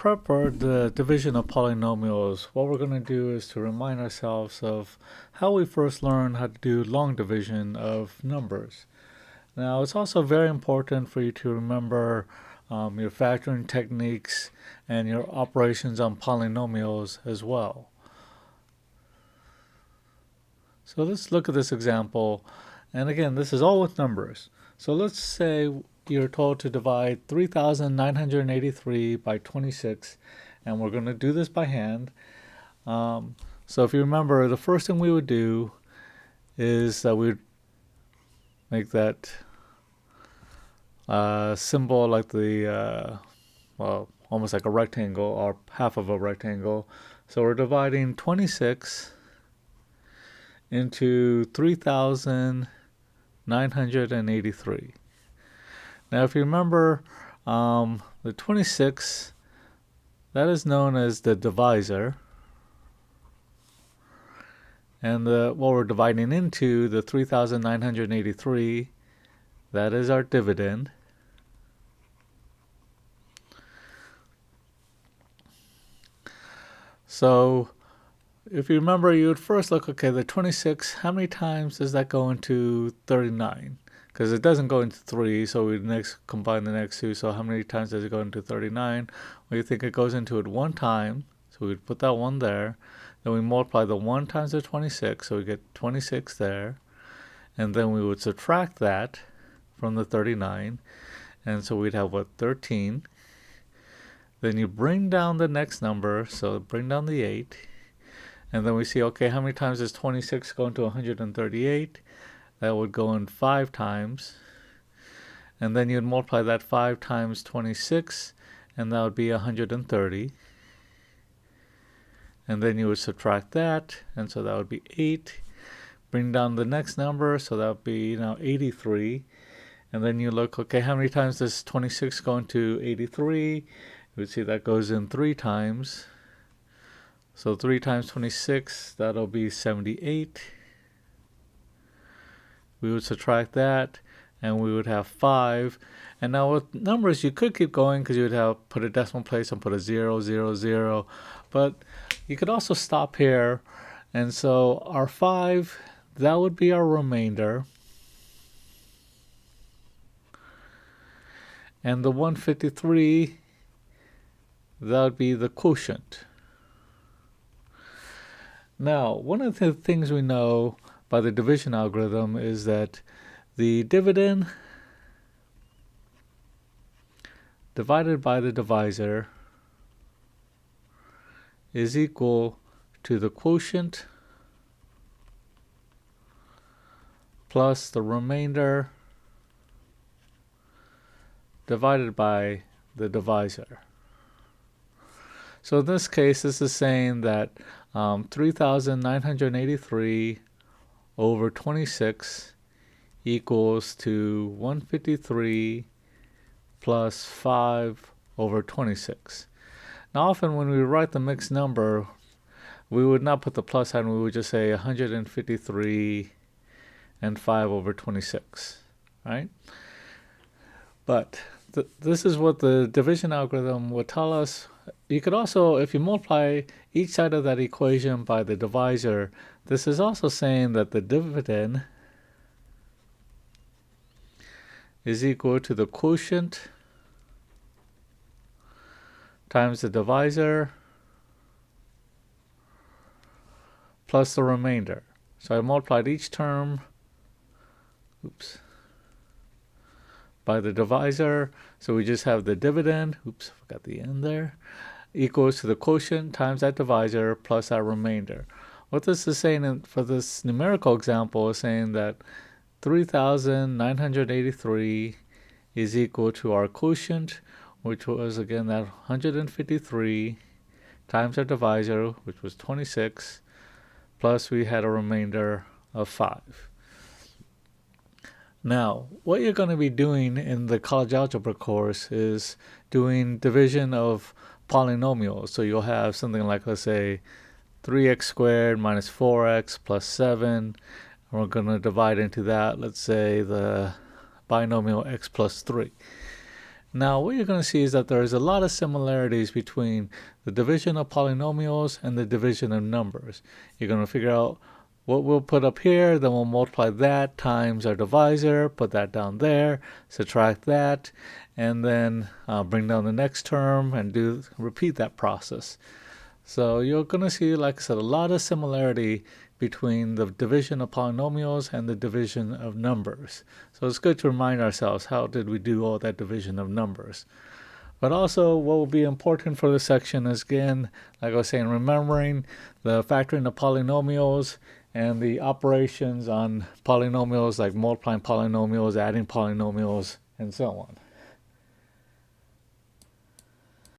prep for the division of polynomials, what we're going to do is to remind ourselves of how we first learned how to do long division of numbers. Now, it's also very important for you to remember your factoring techniques and your operations on polynomials as well. So let's look at this example. And again, this is all with numbers. So let's say you're told to divide 3,983 by 26, and we're going to do this by hand. So if you remember, the first thing we would do is that we'd make that symbol like the, almost like a rectangle or half of a rectangle. So we're dividing 26 into 3,983. Now, if you remember, the 26, that is known as the divisor. And what we're dividing into, the 3,983, that is our dividend. So, if you remember, you would first look, okay, the 26, how many times does that go into 39? Because it doesn't go into 3, so we next combine the next two. So how many times does it go into 39? Well, you think it goes into it one time, so we'd put that one there. Then we multiply the 1 times the 26, so we get 26 there. And then we would subtract that from the 39. And so we'd have, 13. Then you bring down the next number, so bring down the 8. And then we see, okay, how many times does 26 go into 138? That would go in 5 times. And then you'd multiply that 5 times 26, and that would be 130. And then you would subtract that, and so that would be 8. Bring down the next number, so that would be 83. And then you look, okay, how many times does 26 go into 83? You would see that goes in 3 times. So 3 times 26, that'll be 78. We would subtract that, and we would have 5. And now with numbers, you could keep going because you would have put a decimal place and put a 0, 0, 0. But you could also stop here. And so our 5, that would be our remainder. And the 153, that would be the quotient. Now, one of the things we know by the division algorithm is that the dividend divided by the divisor is equal to the quotient plus the remainder divided by the divisor. So in this case, this is saying that 3,983 over 26 equals to 153 plus 5 over 26. Now, often when we write the mixed number, we would not put the plus sign. We would just say 153 and 5 over 26, right? But this is what the division algorithm would tell us. You could also, if you multiply each side of that equation by the divisor, this is also saying that the dividend is equal to the quotient times the divisor plus the remainder. So I multiplied each term by the divisor. So we just have the dividend, forgot the end there, equals to the quotient times that divisor plus that remainder. What this is saying for this numerical example is saying that 3,983 is equal to our quotient, which was again that 153 times our divisor, which was 26, plus we had a remainder of 5. Now, what you're going to be doing in the college algebra course is doing division of polynomials. So you'll have something like, let's say, 3x squared minus 4x plus 7. And we're going to divide into that, let's say, the binomial x plus 3. Now, what you're going to see is that there's a lot of similarities between the division of polynomials and the division of numbers. You're going to figure out what we'll put up here, then we'll multiply that times our divisor, put that down there, subtract that, and then bring down the next term and repeat that process. So you're going to see, like I said, a lot of similarity between the division of polynomials and the division of numbers. So it's good to remind ourselves, how did we do all that division of numbers? But also, what will be important for this section is, again, like I was saying, remembering the factoring of polynomials and the operations on polynomials, like multiplying polynomials, adding polynomials, and so on.